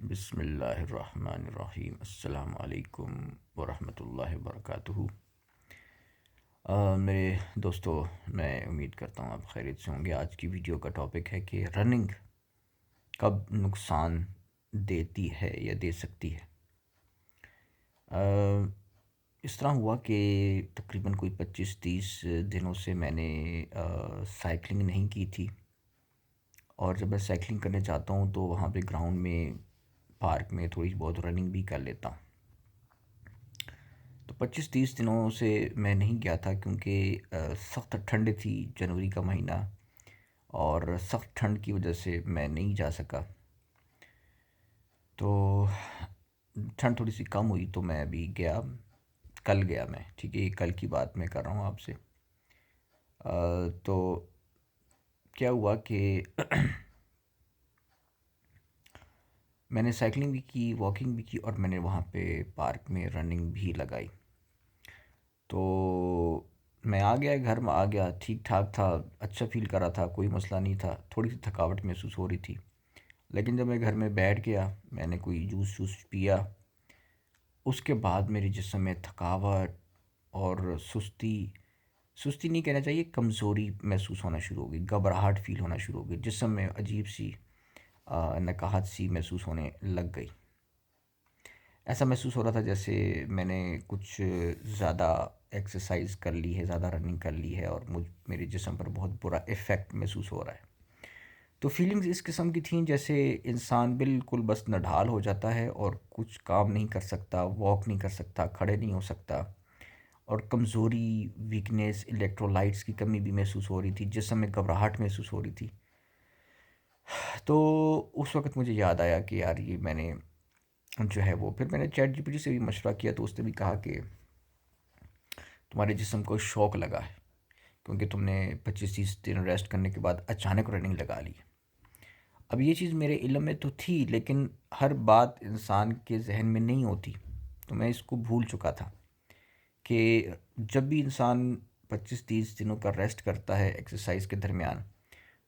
बिस्मिल्लाहिर्रहमानिर्रहीम अस्सलाम वालेकुम वरहमतुल्लाहि वबरकातुहू। मेरे दोस्तों, मैं उम्मीद करता हूँ आप खैरियत से होंगे। आज की वीडियो का टॉपिक है कि रनिंग कब नुकसान देती है या दे सकती है। इस तरह हुआ कि तकरीबन कोई 25-30 दिनों से मैंने साइकिलिंग नहीं की थी, और जब मैं साइकिलिंग करने जाता हूँ तो वहाँ पे ग्राउंड में, पार्क में थोड़ी बहुत रनिंग भी कर लेता हूँ। तो 25-30 दिनों से मैं नहीं गया था क्योंकि सख्त ठंड थी, जनवरी का महीना, और सख्त ठंड की वजह से मैं नहीं जा सका। तो ठंड थोड़ी सी कम हुई तो मैं अभी गया, कल गया मैं, ठीक है, ये कल की बात मैं कर रहा हूँ आपसे। तो क्या हुआ कि मैंने साइकिलिंग भी की, वॉकिंग भी की, और मैंने वहाँ पे पार्क में रनिंग भी लगाई। तो मैं आ गया, घर में आ गया, ठीक ठाक था, अच्छा फ़ील कर रहा था, कोई मसला नहीं था, थोड़ी सी थकावट महसूस हो रही थी। लेकिन जब मैं घर में बैठ गया, मैंने कोई जूस वूस पिया, उसके बाद मेरे जिस्म में थकावट और सुस्ती, सुस्ती नहीं कहना चाहिए, कमज़ोरी महसूस होना शुरू हो गई, घबराहट फ़ील होना शुरू हो गई, जिस्म में अजीब सी नकाहत सी महसूस होने लग गई। ऐसा महसूस हो रहा था जैसे मैंने कुछ ज़्यादा एक्सरसाइज कर ली है, ज़्यादा रनिंग कर ली है, और मेरे जिस्म पर बहुत बुरा इफ़ेक्ट महसूस हो रहा है। तो फीलिंग्स इस किस्म की थी जैसे इंसान बिल्कुल बस नढाल हो जाता है और कुछ काम नहीं कर सकता, वॉक नहीं कर सकता, खड़े नहीं हो सकता, और कमज़ोरी, वीकनेस, इलेक्ट्रोलाइट्स की कमी भी महसूस हो रही थी, जिस्म में घबराहट महसूस हो रही थी। तो उस वक़्त मुझे याद आया कि यार ये मैंने जो है वो, फिर मैंने चैट जीपीटी से भी मशवरा किया, तो उसने भी कहा कि तुम्हारे जिस्म को शौक लगा है क्योंकि तुमने 25-30 दिन रेस्ट करने के बाद अचानक रनिंग लगा ली। अब ये चीज़ मेरे इल्म में तो थी, लेकिन हर बात इंसान के जहन में नहीं होती, तो मैं इसको भूल चुका था कि जब भी इंसान 25-30 दिनों का रेस्ट करता है एक्सरसाइज के दरमियान,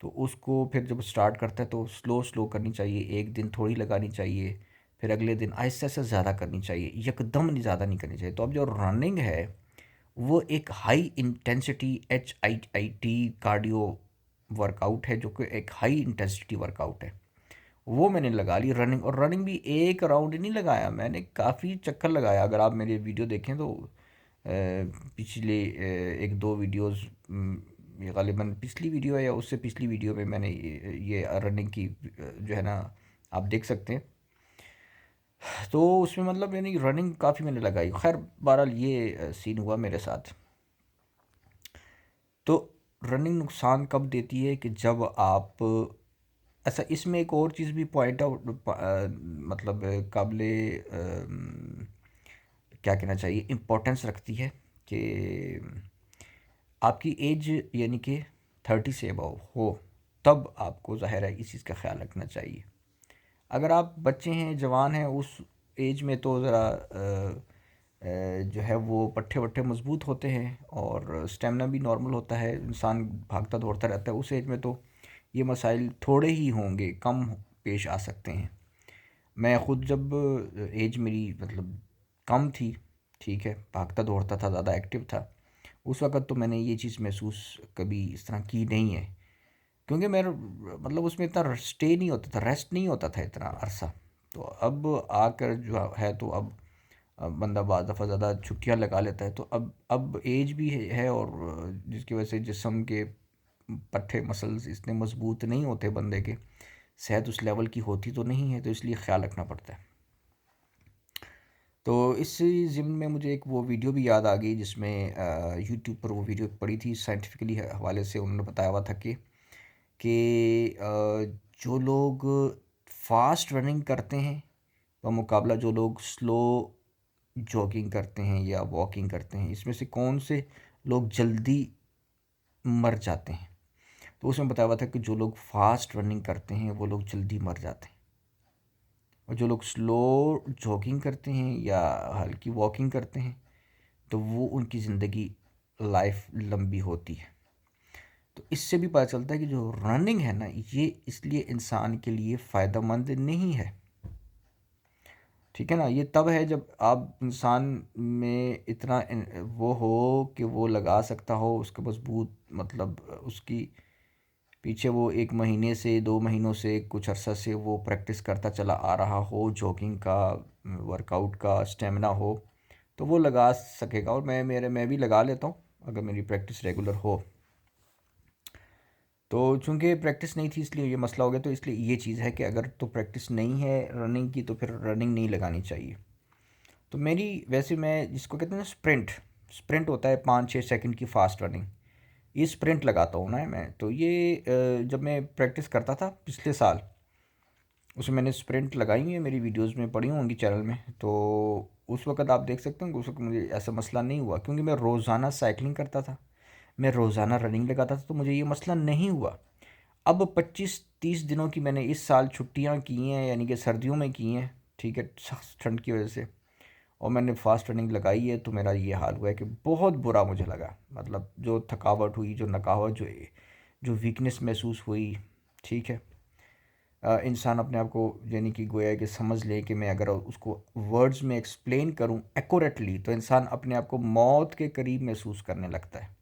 तो उसको फिर जब स्टार्ट करता है तो स्लो स्लो करनी चाहिए, एक दिन थोड़ी लगानी चाहिए, फिर अगले दिन आहिस्ता से ज़्यादा करनी चाहिए, यकदम नहीं, ज़्यादा नहीं करनी चाहिए। तो अब जो रनिंग है वो एक high intensity HIIT cardio workout है, जो कि एक हाई इंटेंसिटी वर्कआउट है। वो मैंने लगा ली रनिंग, और रनिंग भी एक राउंड नहीं लगाया, मैंने काफ़ी चक्कर लगाया। अगर आप मेरे वीडियो देखें तो पिछले एक दो वीडियोस, ये गालिबन पिछली वीडियो है या उससे पिछली वीडियो में मैंने ये रनिंग की जो है ना, आप देख सकते हैं। तो उसमें मतलब यानी रनिंग काफ़ी मैंने लगाई। खैर बहरहाल ये सीन हुआ मेरे साथ। तो रनिंग नुकसान कब देती है कि जब आप, अच्छा इसमें एक और चीज़ भी पॉइंट आउट, मतलब काबिले क्या कहना चाहिए, इम्पोर्टेंस रखती है कि आपकी एज यानी कि 30 से अबव हो, तब आपको ज़ाहिर है इस चीज़ का ख्याल रखना चाहिए। अगर आप बच्चे हैं, जवान हैं, उस एज में तो ज़रा जो है वो पट्ठे वट्ठे मज़बूत होते हैं और स्टेमिना भी नॉर्मल होता है, इंसान भागता दौड़ता रहता है। उस एज में तो ये मसाइल थोड़े ही होंगे, कम पेश आ सकते हैं। मैं ख़ुद जब एज मेरी मतलब कम थी, ठीक है, भागता दौड़ता था, ज़्यादा एक्टिव था, उस वक़्त तो मैंने ये चीज़ महसूस कभी इस तरह की नहीं है, क्योंकि मेरा मतलब उसमें इतना स्टे नहीं होता था, रेस्ट नहीं होता था इतना अरसा। तो अब आकर जो है, तो अब बंदा बाज़ दफ़ा ज़्यादा छुट्टियाँ लगा लेता है, तो अब एज भी है, और जिसकी वजह से जिस्म के पट्ठे मसल्स इतने मज़बूत नहीं होते बंदे के, सेहत उस लेवल की होती तो नहीं है, तो इसलिए ख़्याल रखना पड़ता है। तो इस ज़िम्न में मुझे एक वो वीडियो भी याद आ गई जिसमें यूट्यूब पर वो वीडियो पड़ी थी, साइंटिफिकली हवाले से उन्होंने बताया हुआ था कि जो लोग फास्ट रनिंग करते हैं बमुकाबला जो लोग स्लो जॉगिंग करते हैं या वॉकिंग करते हैं, इसमें से कौन से लोग जल्दी मर जाते हैं। तो उसमें बताया हुआ था कि जो लोग फास्ट रनिंग करते हैं वो लोग जल्दी मर जाते हैं, और जो लोग स्लो जॉगिंग करते हैं या हल्की वॉकिंग करते हैं तो वो उनकी ज़िंदगी लाइफ लंबी होती है। तो इससे भी पता चलता है कि जो रनिंग है ना, ये इसलिए इंसान के लिए फ़ायदेमंद नहीं है। ठीक है ना। ये तब है जब आप इंसान में इतना वो हो कि वो लगा सकता हो, उसके मजबूत मतलब उसकी पीछे वो 1 महीने से 2 महीनों से कुछ अरसा से वो प्रैक्टिस करता चला आ रहा हो, जॉगिंग का, वर्कआउट का स्टेमिना हो, तो वो लगा सकेगा। और मैं भी लगा लेता हूँ अगर मेरी प्रैक्टिस रेगुलर हो। तो चूंकि प्रैक्टिस नहीं थी इसलिए ये मसला हो गया। तो इसलिए ये चीज़ है कि अगर तो प्रैक्टिस नहीं है रनिंग की तो फिर रनिंग नहीं लगानी चाहिए। तो मेरी वैसे मैं जिसको कहते हैं ना स्प्रिंट, स्प्रिंट होता है 5-6 सेकंड की फ़ास्ट रनिंग, ये स्प्रिंट लगाता हूँ ना मैं। तो ये जब मैं प्रैक्टिस करता था पिछले साल, उसमें मैंने स्प्रिंट लगाई हुई है, मेरी वीडियोस में पड़ी होंगी चैनल में। तो उस वक्त आप देख सकते हैं कि उस वक्त मुझे ऐसा मसला नहीं हुआ क्योंकि मैं रोज़ाना साइकिलिंग करता था, मैं रोज़ाना रनिंग लगाता था, तो मुझे ये मसला नहीं हुआ। अब 25-30 दिनों की मैंने इस साल छुट्टियां की हैं, यानी कि सर्दियों में की हैं, ठीक है, सख्त ठंड की वजह से, और मैंने फास्ट रनिंग लगाई है। तो मेरा ये हाल हुआ है कि बहुत बुरा मुझे लगा, मतलब जो थकावट हुई, जो नकावट, जो वीकनेस महसूस हुई, ठीक है। इंसान अपने आप को यानी कि गोया कि समझ ले कि मैं अगर उसको वर्ड्स में एक्सप्लेन करूं एक्यूरेटली तो इंसान अपने आप को मौत के करीब महसूस करने लगता है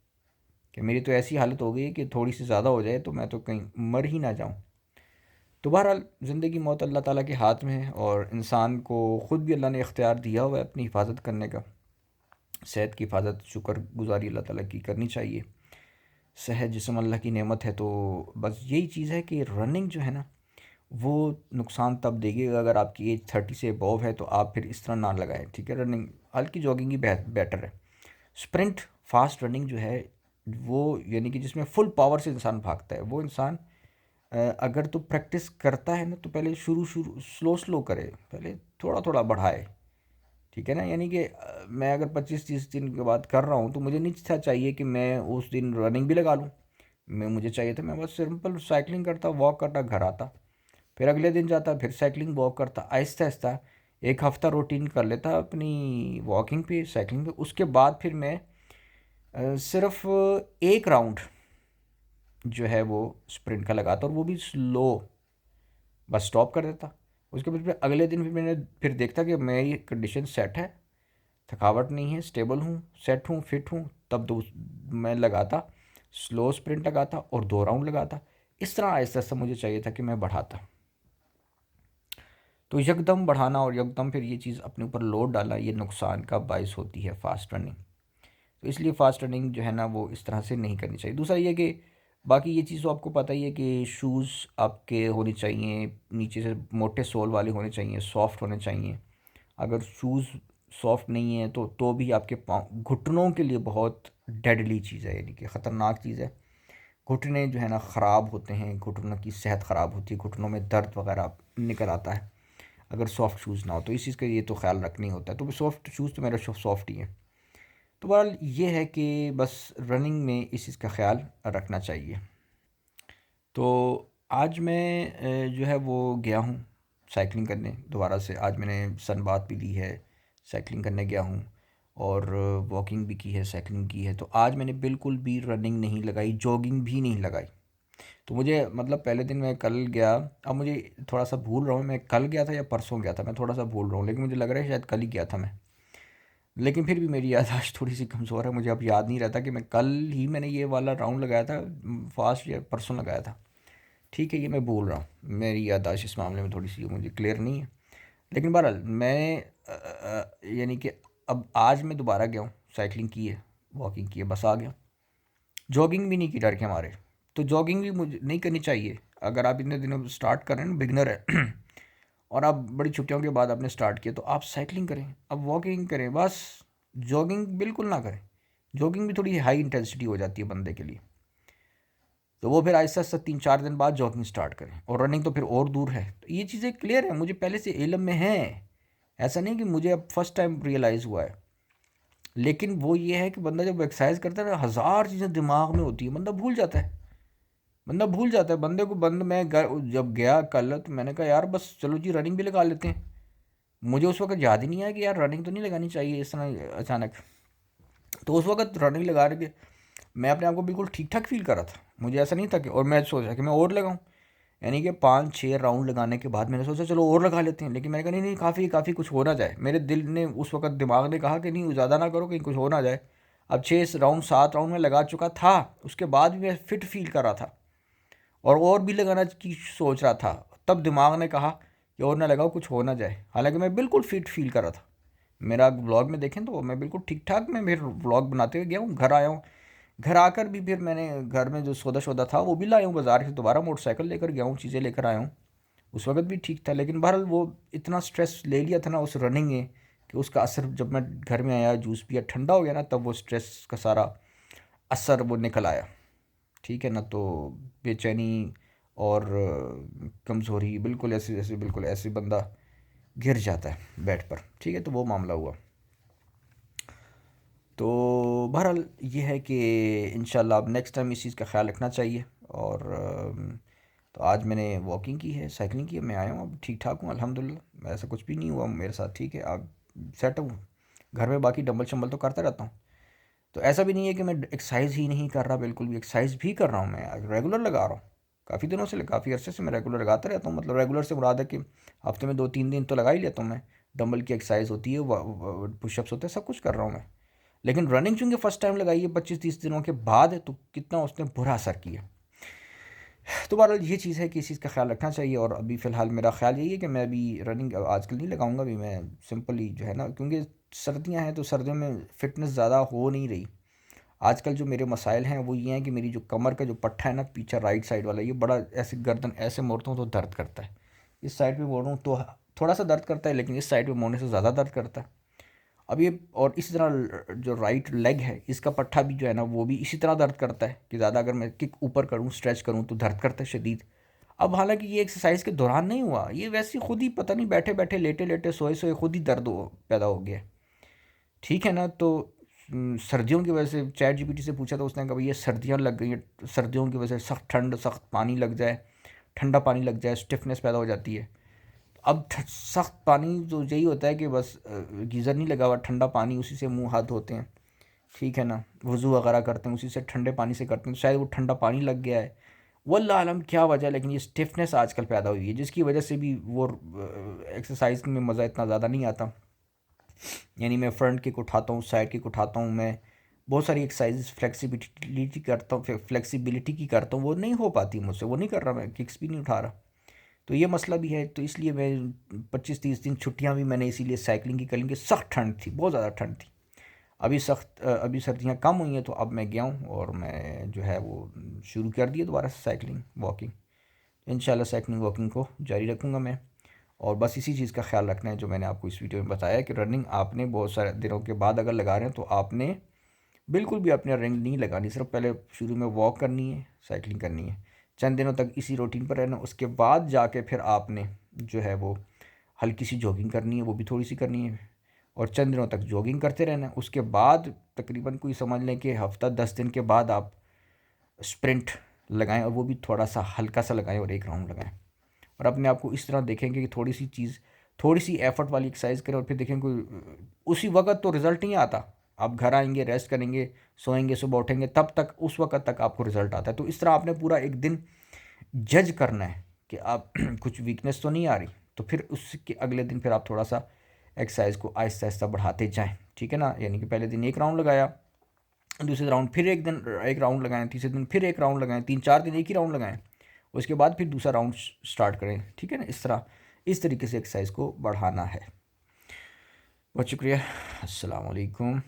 कि मेरी तो ऐसी हालत हो गई कि थोड़ी सी ज़्यादा हो जाए तो मैं तो कहीं मर ही ना जाऊं। तो बहरहाल ज़िंदगी मौत अल्लाह ताला के हाथ में है, और इंसान को ख़ुद भी अल्लाह ने इख्तियार दिया हुआ है अपनी हिफाजत करने का। सेहत की हिफाजत शुक्रगुजारी अल्लाह ताला की करनी चाहिए। सेहत जिस्म अल्लाह की नेमत है। तो बस यही चीज़ है कि रनिंग जो है ना वो नुकसान तब देगी अगर आपकी एज 30 से अबव है, तो आप फिर इस तरह ना लगाएं, ठीक है। रनिंग हल्की जॉगिंग ही बेटर है। स्प्रिंट फास्ट रनिंग जो है वो यानी कि जिसमें फुल पावर से इंसान भागता है, वो इंसान अगर तो प्रैक्टिस करता है ना तो पहले शुरू शुरू स्लो स्लो करे, पहले थोड़ा थोड़ा बढ़ाए, ठीक है ना। यानी कि मैं अगर 25-30 दिन के बाद कर रहा हूँ तो मुझे नहीं था चाहिए कि मैं उस दिन रनिंग भी लगा लूँ। मुझे चाहिए था मैं बस सिंपल साइकिलिंग करता, वॉक करता, घर आता, फिर अगले दिन जाता, फिर साइकिलिंग वॉक करता, आहिस्ता आहिस्ता 1 हफ़्ता रूटीन कर लेता अपनी वॉकिंग पे, साइकिलिंग पे। उसके बाद फिर मैं सिर्फ एक राउंड जो है वो स्प्रिंट का लगाता, और वो भी स्लो, बस स्टॉप कर देता। उसके बाद फिर अगले दिन फिर मैंने फिर देखता कि मेरी कंडीशन सेट है, थकावट नहीं है, स्टेबल हूँ, सेट हूँ, फिट हूँ, तब मैं लगाता, स्लो स्प्रिंट लगाता और 2 राउंड लगाता। इस तरह आहिस्ता आहिस्ता मुझे चाहिए था कि मैं बढ़ाता। तो यकदम बढ़ाना और यकदम फिर ये चीज़ अपने ऊपर लोड डालना, ये नुकसान का बायस होती है फास्ट रनिंग। तो इसलिए फ़ास्ट रनिंग जो है ना वो इस तरह से नहीं करनी चाहिए। दूसरा ये कि बाकी ये चीज़ तो आपको पता ही है कि शूज़ आपके होने चाहिए, नीचे से मोटे सोल वाले होने चाहिए, सॉफ्ट होने चाहिए। अगर शूज़ सॉफ्ट नहीं है तो भी आपके पाँव घुटनों के लिए बहुत डेडली चीज़ है, यानी कि ख़तरनाक चीज़ है। घुटने जो है ना ख़राब होते हैं, घुटनों की सेहत ख़राब होती है, घुटनों में दर्द वगैरह निकल आता है अगर सॉफ्ट शूज़ ना हो। तो इस चीज़ का ये तो ख्याल रखना ही होता है। तो सॉफ्ट शूज़ तो मेरा सॉफ्ट ही है। तो बहरहाल ये है कि बस रनिंग में इस चीज़ का ख्याल रखना चाहिए। तो आज मैं जो है वो गया हूँ साइकिलिंग करने दोबारा से। आज मैंने सन बाथ भी ली है, साइकिलिंग करने गया हूँ, और वॉकिंग भी की है, साइकिलिंग की है। तो आज मैंने बिल्कुल भी रनिंग नहीं लगाई, जॉगिंग भी नहीं लगाई। तो मुझे मतलब पहले दिन मैं कल गया, अब मुझे थोड़ा सा भूल रहा हूँ मैं कल गया था या परसों गया था, मैं थोड़ा सा भूल रहा हूँ, लेकिन मुझे लग रहा है शायद कल ही गया था मैं। लेकिन फिर भी मेरी याददाश्त थोड़ी सी कमज़ोर है, मुझे अब याद नहीं रहता कि मैं कल ही मैंने ये वाला राउंड लगाया था, फास्ट या परसों लगाया था। ठीक है, ये मैं भूल रहा हूँ, मेरी याददाश्त इस मामले में थोड़ी सी मुझे क्लियर नहीं है। लेकिन बहरहाल मैं यानी कि अब आज मैं दोबारा गया हूँ, साइकिलिंग की है, वॉकिंग की है, बस आ गया। जॉगिंग भी नहीं की डर के हमारे। तो जॉगिंग भी मुझे नहीं करनी चाहिए अगर आप इतने दिनों स्टार्ट कर रहे हैं ना, बिगनर है और आप बड़ी छुट्टियों के बाद आपने स्टार्ट किया, तो आप साइकिलिंग करें, अब वॉकिंग करें, बस जॉगिंग बिल्कुल ना करें। जॉगिंग भी थोड़ी हाई इंटेंसिटी हो जाती है बंदे के लिए। तो वो फिर आहिस्ता आहिस्ता 3-4 दिन बाद जॉगिंग स्टार्ट करें, और रनिंग तो फिर और दूर है। तो ये चीज़ें क्लियर है, मुझे पहले से इल्म में है, ऐसा नहीं कि मुझे अब फर्स्ट टाइम रियलाइज़ हुआ है। लेकिन वो ये है कि बंदा जब एक्सरसाइज करता है ना, हज़ार चीज़ें दिमाग में होती है, बंदा भूल जाता है, बंदा भूल जाता है। बंदे को बंद मैं जब गया कल तो मैंने कहा यार बस चलो जी रनिंग भी लगा लेते हैं। मुझे उस वक्त याद ही नहीं आया कि यार रनिंग तो नहीं लगानी चाहिए इस तरह अचानक। तो उस वक्त रनिंग लगा के मैं अपने आप को बिल्कुल ठीक ठाक फील कर रहा था, मुझे ऐसा नहीं था कि, और मैं सोच रहा कि मैं और लगाऊं। यानी कि 5-6 राउंड लगाने के बाद मैंने सोचा चलो और लगा लेते हैं, लेकिन मैंने कहा नहीं नहीं, काफ़ी काफ़ी, कुछ हो ना जाए। मेरे दिल ने उस वक्त, दिमाग ने कहा कि नहीं ज़्यादा ना करो, कहीं कुछ हो ना जाए। अब 6 राउंड 7 राउंड में लगा चुका था, उसके बाद भी मैं फ़िट फील कर रहा था और भी लगाना की सोच रहा था। तब दिमाग ने कहा कि और ना लगाओ, कुछ हो ना जाए। हालांकि मैं बिल्कुल फिट फील कर रहा था। मेरा व्लॉग में देखें तो मैं बिल्कुल ठीक ठाक, मैं फिर व्लॉग बनाते हुए गया हूँ, घर आया हूँ। घर आकर भी फिर मैंने घर में जो सौदा शौदा था वो भी लाया हूँ बाज़ार से, दोबारा मोटरसाइकिल लेकर गया हूँ, चीज़ें लेकर आया हूँ। उस वक्त भी ठीक था, लेकिन बहरहाल वो इतना स्ट्रेस ले लिया था ना उस रनिंग ने, कि उसका असर जब मैं घर में आया, जूस पिया, ठंडा हो गया ना, तब वो स्ट्रेस का सारा असर वो निकल आया। ठीक है ना, तो बेचैनी और कमज़ोरी, बिल्कुल ऐसे जैसे बिल्कुल ऐसे बंदा गिर जाता है बेड पर। ठीक है, तो वो मामला हुआ। तो बहरहाल ये है कि इंशाल्लाह अब नेक्स्ट टाइम इस चीज़ का ख्याल रखना चाहिए। और तो आज मैंने वॉकिंग की है, साइकिलिंग की है, मैं आया हूँ, अब ठीक ठाक हूँ अल्हम्दुलिल्लाह, ऐसा कुछ भी नहीं हुआ मेरे साथ। ठीक है, अब सेट हूँ। घर में बाकी डंबल शंबल तो करता रहता हूँ। तो ऐसा भी नहीं है कि मैं एक्सरसाइज ही नहीं कर रहा, बिल्कुल भी एक्सरसाइज भी कर रहा हूँ, मैं रेगुलर लगा रहा हूँ। काफ़ी दिनों से, काफ़ी अरसे से मैं रेगुलर लगाता रहता हूँ। मतलब रेगुलर से मुराद है कि हफ्ते में 2-3 दिन तो लगा ही लेता हूँ मैं। डंबल की एक्सरसाइज होती है, पुशअप्स होते हैं, सब कुछ कर रहा हूँ मैं। लेकिन रनिंग चूँकि फ़र्स्ट टाइम लगाई है 25-30 दिनों के बाद है, तो कितना उसने बुरा असर किया। तो बहरहाल ये चीज़ है कि इस चीज़ का ख्याल रखना चाहिए। और अभी फ़िलहाल मेरा ख्याल यही है कि मैं अभी रनिंग आजकल नहीं लगाऊंगा। अभी मैं सिंपली जो है ना, क्योंकि सर्दियां हैं तो सर्दियों में फ़िटनेस ज़्यादा हो नहीं रही। आजकल जो मेरे मसाइल हैं वो ये हैं कि मेरी जो कमर का जो पट्टा है ना, पीछे राइट साइड वाला, ये बड़ा ऐसे गर्दन ऐसे मोड़ता हूँ तो दर्द करता है। इस साइड पे मोड़ूँ तो थोड़ा सा दर्द करता है, लेकिन इस साइड पे मोड़ने से ज़्यादा दर्द करता है। अब ये, और इसी तरह जो राइट लेग है, इसका पट्टा भी जो है ना, वो भी इसी तरह दर्द करता है कि ज़्यादा अगर मैं किक ऊपर करूँ, स्ट्रेच करूँ तो दर्द करता है शदीद। अब हालांकि ये एक्सरसाइज के दौरान नहीं हुआ, ये वैसे ही खुद ही, पता नहीं, बैठे बैठे, लेटे लेटे, सोए सोए खुद ही दर्द पैदा हो गया। ठीक है ना, तो सर्दियों की वजह से चैट जीपीटी से पूछा तो उसने कहा भाई ये सर्दियाँ लग गई हैं, सर्दियों की वजह से सख्त ठंड, सख्त पानी लग जाए, ठंडा पानी लग जाए, स्टिफनेस पैदा हो जाती है। अब सख्त पानी जो यही होता है कि बस गीज़र नहीं लगा हुआ, ठंडा पानी, उसी से मुंह हाथ धोते हैं। ठीक है ना, वज़ू वगैरह करते हैं उसी से, ठंडे पानी से करते हैं, तो शायद वो ठंडा पानी लग गया है। वल्लाह आलम क्या वजह, लेकिन ये स्टिफनेस आजकल पैदा हुई है, जिसकी वजह से भी वो एक्सरसाइज में मज़ा इतना ज़्यादा नहीं आता। यानी मैं फ्रंट किक उठाता हूँ, साइड किक उठाता हूँ, मैं बहुत सारी एक्सरसाइज फ्लेक्सिबिलिटी करता हूँ, फ्लेक्सिबिलिटी की करता हूँ, वो नहीं हो पाती मुझसे, वो नहीं कर रहा, मैं किक्स भी नहीं उठा रहा। तो ये मसला भी है। तो इसलिए मैं 25-30 दिन छुट्टियाँ भी मैंने इसीलिए साइकिलिंग की करेंगे। सख्त ठंड थी, बहुत ज़्यादा ठंड थी। अभी सर्दियाँ कम हुई हैं, तो अब मैं गया हूँ और मैं जो है वो शुरू कर दिया दोबारा से साइकिलिंग वॉकिंग। इंशाल्लाह साइकिलिंग वॉकिंग को जारी रखूँगा मैं। और बस इसी चीज़ का ख्याल रखना है जो मैंने आपको इस वीडियो में बताया, कि रनिंग आपने बहुत सारे दिनों के बाद अगर लगा रहे हैं तो आपने बिल्कुल भी अपनी रनिंग नहीं लगानी। सिर्फ पहले शुरू में वॉक करनी है, साइकिलिंग करनी है, चंद दिनों तक इसी रूटीन पर रहना। उसके बाद जाके फिर आपने जो है वो हल्की सी जॉगिंग करनी है, वो भी थोड़ी सी करनी है, और चंद दिनों तक जॉगिंग करते रहना है। उसके बाद तकरीबन कोई समझ लें कि हफ़्ता 10 दिन के बाद आप स्प्रिंट लगाएं, और वो भी थोड़ा सा हल्का सा लगाएं और एक राउंड लगाएं। और अपने आप को इस तरह देखेंगे कि थोड़ी सी चीज़, थोड़ी सी एफर्ट वाली एक्सरसाइज करें, और फिर देखें कोई उसी वक्त तो रिज़ल्ट नहीं आता। आप घर आएंगे, रेस्ट करेंगे, सोएंगे, सुबह उठेंगे, तब तक उस वक्त तक आपको रिज़ल्ट आता है। तो इस तरह आपने पूरा एक दिन जज करना है कि आप कुछ वीकनेस तो नहीं आ रही, तो फिर उसके अगले दिन फिर आप थोड़ा सा एक्सरसाइज को आहिस्ता आहिस्ता बढ़ाते जाएँ। ठीक है ना, यानी कि पहले दिन एक राउंड लगाया, दूसरे राउंड फिर एक दिन एक राउंड लगाएं, तीसरे दिन फिर एक राउंड लगाएं, 3-4 दिन एक ही राउंड लगाएं, उसके बाद फिर दूसरा राउंड स्टार्ट करें। ठीक है ना, इस तरह, इस तरीके से एक्सरसाइज को बढ़ाना है। बहुत शुक्रिया। अस्सलाम वालेकुम।